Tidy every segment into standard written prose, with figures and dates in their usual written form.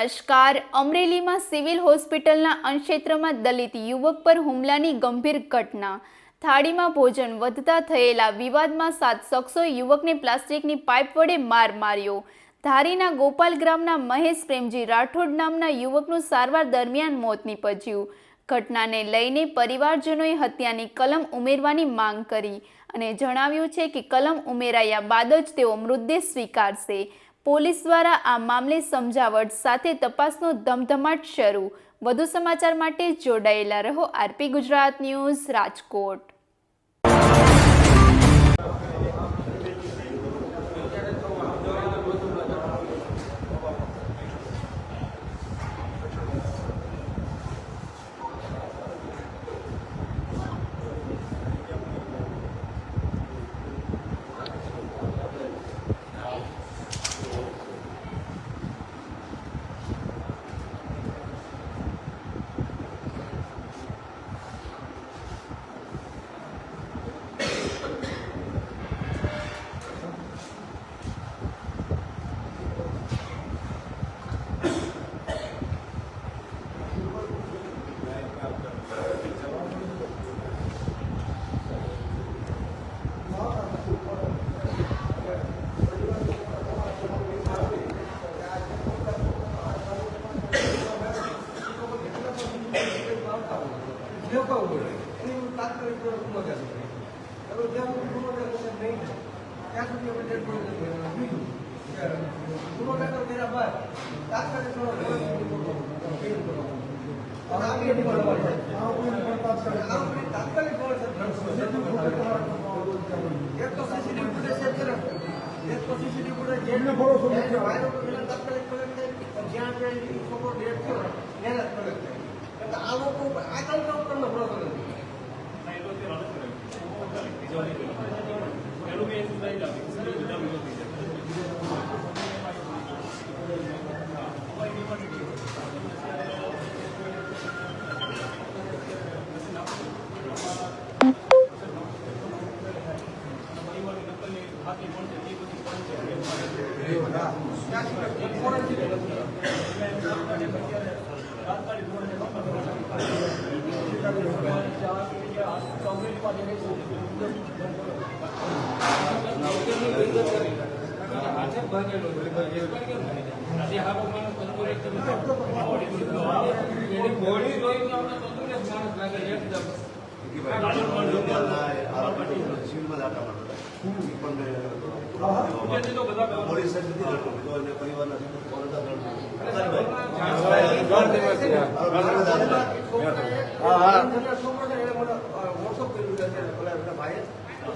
નમસ્કાર. અમરેલીમાં સિવિલ હોસ્પિટલના અણક્ષેત્રમાં દલિત યુવક પર હુમલાની ગંભીર ઘટના. થાળીમાં ભોજન વધતા થયેલા વિવાદમાં 7 શખ્સોએ યુવકને પ્લાસ્ટિકની પાઇપ વડે માર માર્યો. ધારીના ગોપાલ ગ્રામના મહેશ પ્રેમજી રાઠોડ નામના યુવકનું સારવાર દરમિયાન મોત નીપજ્યું. ઘટનાને લઈને પરિવારજનોએ હત્યાની કલમ ઉમેરવાની માંગ કરી અને જણાવ્યું છે કે કલમ ઉમેરાયા બાદ જ તેઓ મૃતદેહ સ્વીકારશે. પોલીસ દ્વારા આ મામલે સમજાવટ સાથે તપાસનો ધમધમાટ શરૂ. વધુ સમાચાર માટે જોડાયેલા રહો આરપી ગુજરાત ન્યૂઝ રાજકોટ.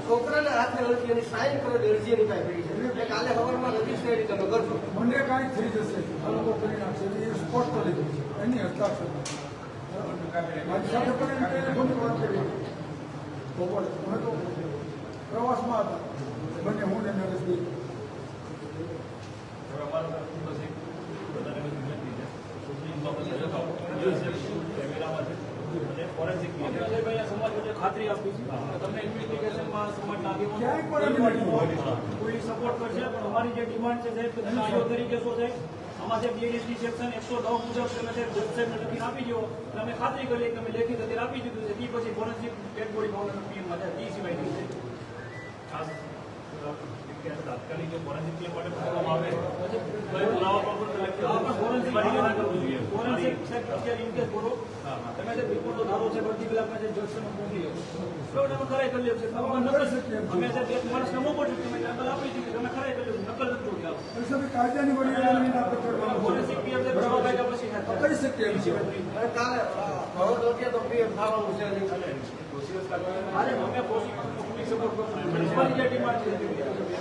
છોકરાને હાથે અરજી અને સાઈન કરો અરજી એની પાસે પડી છે. કાલે ખબરમાં રજીસ્ટ્રેડ તમે કરશો મને કાંઈ થઈ જશે આ લોકો કરી નાખશે એ સ્પષ્ટ લીધું છે એની હસ્તાક્ષર મારી સાથે પણ એમ ટેલિફોનની વાત કરી અમે તો પ્રવાસમાં હતા બંને હું ને નરેશભાઈ. ખાતરી આપી તમને ઇન્વેસ્ટિગેશનમાં સમાજના પોલીસ સપોર્ટ કરશે, પણ અમારી જે ડિમાન્ડ છે સાહેબ તમે આયો તરીકે શું છે આમાં જે બીએનએસડી સેક્શન 109 મુજબ તમે વેબસાઇટને લખીને આપી દો. તમે ખાતરી કરી તમે લેખિત અત્યારે આપી દીધું છે. એ પછી ફોરેન્સિક ડેડ બોડી ફાઉન્ડેશન પીએમમાં જાય એ સિવાય નહીં છે. તાત્કાલિક જો ફોરેન્સિક ક્લેમ માટે કરવામાં આવે ફોરેન્સિક અત્યારે ઇન કેસ બોલો તમે જે બિલકુલ તો ધારો છે બધી કલાકમાં જે જજમેન્ટ પહોંચી ગયો તમે ખરાઈ કરી લે છે. અમે જે બે માણસ નમો પડ્યું તમે નકલ આપી દીધી તમે ખરાઈ કરી નકલ નથી જોડી કાયદાની વડી ફોરેન્સિક પીએમ જે જવાબ આપ્યા પછી કરી શકીએ એમ છે. અને કાલે ભણો તો તો પીએમ થવાનું છે. અરે અમે પોલીસ સપોર્ટ કરશું જે ડિમાન્ડ છે.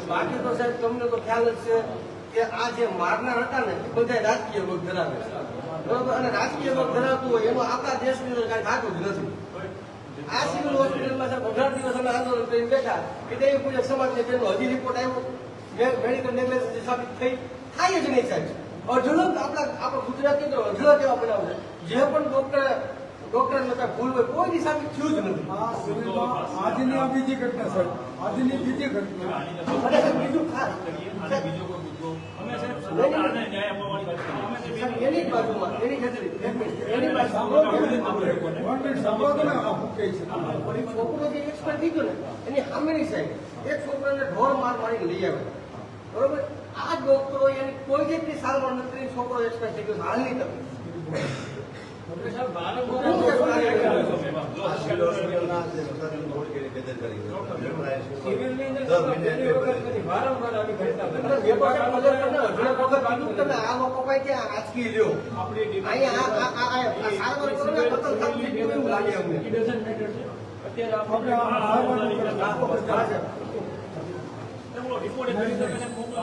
બાકી તો સાહેબ તમને તો ખ્યાલ જ છે કે આ જે મારનાર હતા ને એ બધા રાજકીય લોક ધરાવે છે, બરોબર? અને રાજકીય લોક ધરાવતું હોય એમાં આપણા દેશની અંદર કાંઈ ખાતું જ નથી. આ સિવિલ હોસ્પિટલમાં સાહેબ 18 દિવસ અમે આંદોલન કરીને બેઠા કે દેવી પૂજક સમાજને તેનો હજી રિપોર્ટ આવ્યો મેડિકલ નેગ્લેજન્સ સાબિત થઈ થાય જ નહીં સાહેબ. અઢળક આપણા ગુજરાતની અંદર અઢળક એવા બનાવ છે જે પણ ડોક્ટરે ડોક્ટરને કાંઈ ભૂલ હોય કોઈ દી સાબિત થયું જ નથી. આ સિવિલમાં આજની આ બીજી ઘટના સાહેબ, આજની બીજી ઘટના. અને સાહેબ બીજું ખાસ આને બીજો કોઈ મુદ્દો અમે સાહેબ આને ન્યાય અપાવવાની વાત કરીએ. અમે જે સાહેબ, એની જ બાજુમાં એની ખેતરી એક મિનિટ એની બાજુ સાંભળો તો ને, one minute સાંભળો તો ને, આ શું કહે છે. પણ એ છોકરો જે એક્સપાયર થઈ ગયો ને એની સામેની સાઈડ એક છોકરાને ઢોર માર મારીને લઈ આવે બરોબર. આ ડોક્ટરો એની કોઈ જેટલી સારવાર નથી કરી, છોકરો એક્સપાયર થઈ ગયો હાલની તક. સાહેબ બાળકો સિવિલની અંદર પહેલી વખત કરી, વારંવાર આવી ઘટના બને. તમે આ લોકો પાસે કે આંચકી લ્યો આપણી અહીંયા આ સારવાર કરો ને ખતમ થતી નથી એવું લાગે અમને. It doesn't matter, sir. અત્યારે આપણે આ આપણે સારવાર હા, સાહેબ. રિપોર્ટ કરી તમે મોકલો.